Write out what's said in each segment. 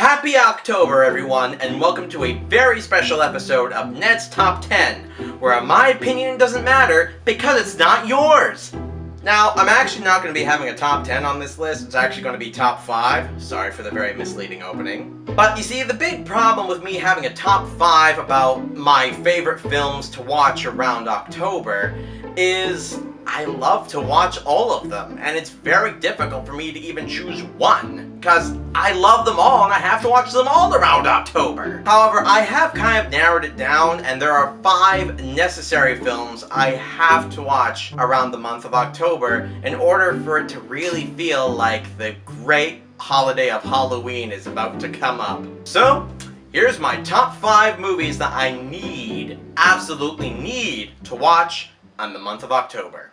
Happy October, everyone, and welcome to a very special episode of Ned's Top 10, where my opinion doesn't matter because it's not yours. Now, I'm actually not going to be having a top 10 on this list. It's actually going to be top 5. Sorry for the very misleading opening. But you see, the big problem with me having a top 5 about my favorite films to watch around October is I love to watch all of them, and it's very difficult for me to even choose one, because I love them all and I have to watch them all around October. However, I have kind of narrowed it down, and there are 5 necessary films I have to watch around the month of October in order for it to really feel like the great holiday of Halloween is about to come up. So, here's my top 5 movies that I absolutely need to watch on the month of October.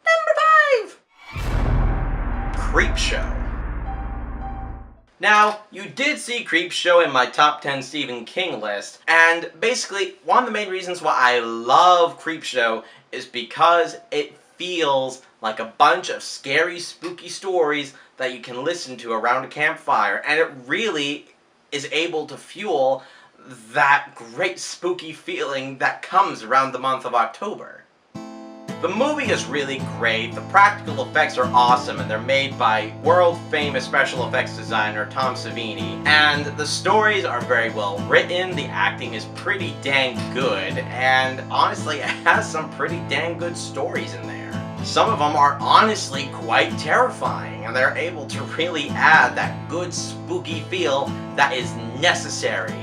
Number 5! Creepshow. Now, you did see Creepshow in my top 10 Stephen King list, and basically, one of the main reasons why I love Creepshow is because it feels like a bunch of scary, spooky stories that you can listen to around a campfire, and it really is able to fuel that great spooky feeling that comes around the month of October. The movie is really great, the practical effects are awesome, and they're made by world-famous special effects designer Tom Savini. And the stories are very well written, the acting is pretty dang good, and honestly, it has some pretty dang good stories in there. Some of them are honestly quite terrifying, and they're able to really add that good spooky feel that is necessary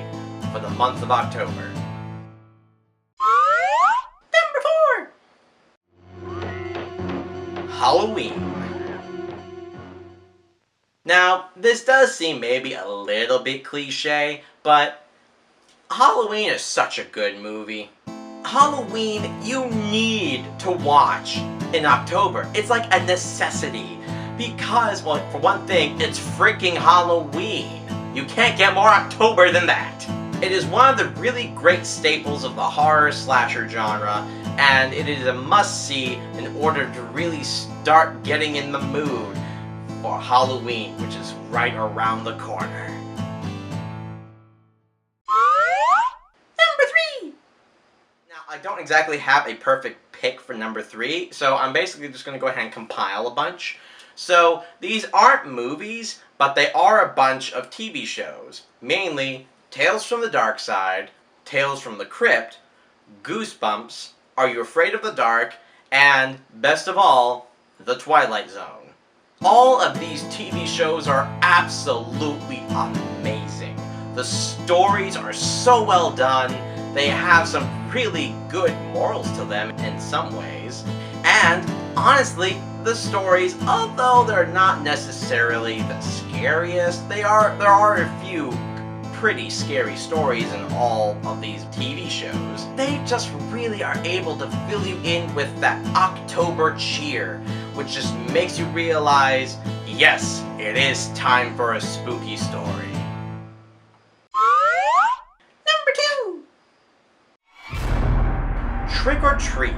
for the month of October. Halloween. Now, this does seem maybe a little bit cliche, but Halloween is such a good movie. Halloween you need to watch in October. It's like a necessity because, well, for one thing, it's freaking Halloween. You can't get more October than that. It is one of the really great staples of the horror slasher genre, and it is a must-see in order to really start getting in the mood for Halloween, which is right around the corner. Number 3! Now, I don't exactly have a perfect pick for number 3, so I'm basically just going to go ahead and compile a bunch. So, these aren't movies, but they are a bunch of TV shows, mainly Tales from the Dark Side, Tales from the Crypt, Goosebumps, Are You Afraid of the Dark, and, best of all, The Twilight Zone. All of these TV shows are absolutely amazing. The stories are so well done, they have some really good morals to them in some ways, and honestly, the stories, although they're not necessarily the scariest, there are a few pretty scary stories in all of these TV shows. They just really are able to fill you in with that October cheer, which just makes you realize, yes, it is time for a spooky story. Number 2! Trick or Treat.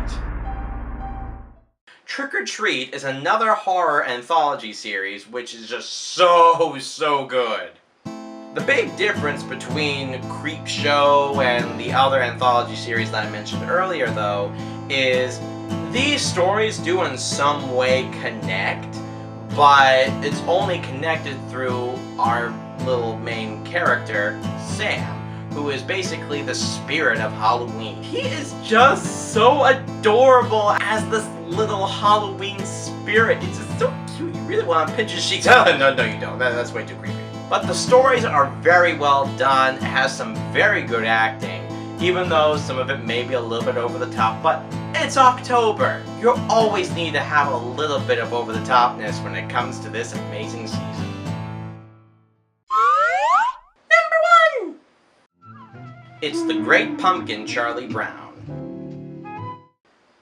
Trick or Treat is another horror anthology series which is just so good. The big difference between Creepshow and the other anthology series that I mentioned earlier, though, is these stories do in some way connect, but it's only connected through our little main character, Sam, who is basically the spirit of Halloween. He is just so adorable as this little Halloween spirit. It's just so cute. You really want to pinch his cheeks. Oh, no, you don't. That's way too creepy. But the stories are very well done, it has some very good acting, even though some of it may be a little bit over the top, but it's October. You always need to have a little bit of over the topness when it comes to this amazing season. Number 1! It's The Great Pumpkin, Charlie Brown.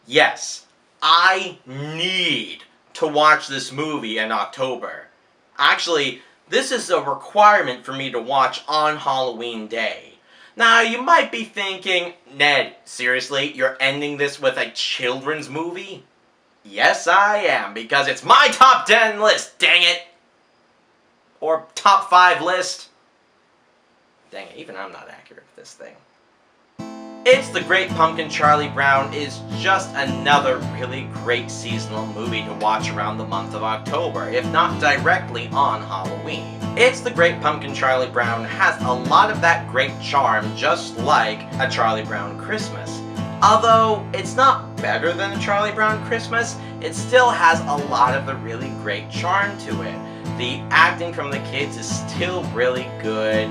Yes, I need to watch this movie in October. Actually, this is a requirement for me to watch on Halloween Day. Now, you might be thinking, Ned, seriously, you're ending this with a children's movie? Yes, I am, because it's my top 10 list, dang it! or top 5 list. Dang it, even I'm not accurate at this thing. It's the Great Pumpkin. Charlie Brown is just another really great seasonal movie to watch around the month of October, if not directly on Halloween. It's the Great Pumpkin. Charlie Brown has a lot of that great charm, just like A Charlie Brown Christmas. Although it's not better than A Charlie Brown Christmas, it still has a lot of the really great charm to it. The acting from the kids is still really good.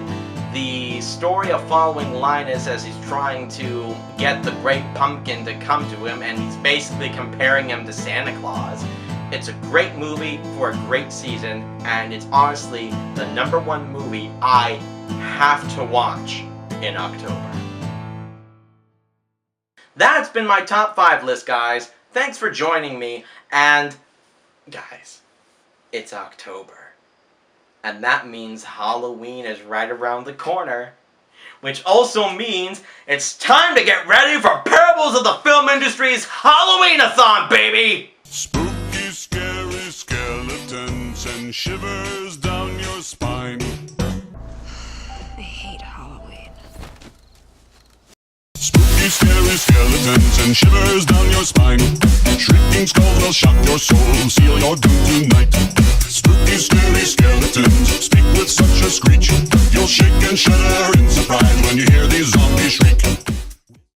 The story of following Linus as he's trying to get the Great Pumpkin to come to him, and he's basically comparing him to Santa Claus. It's a great movie for a great season, and it's honestly the #1 movie I have to watch in October. That's been my top 5 list, guys. Thanks for joining me, and guys, it's October. And that means Halloween is right around the corner. Which also means it's time to get ready for Parables of the Film Industry's Halloween-a-thon, baby! Spooky, scary skeletons and shivers down your spine. I hate Halloween. Spooky, scary skeletons and shivers down your spine. Shrieking skulls will shock your soul, seal your doom.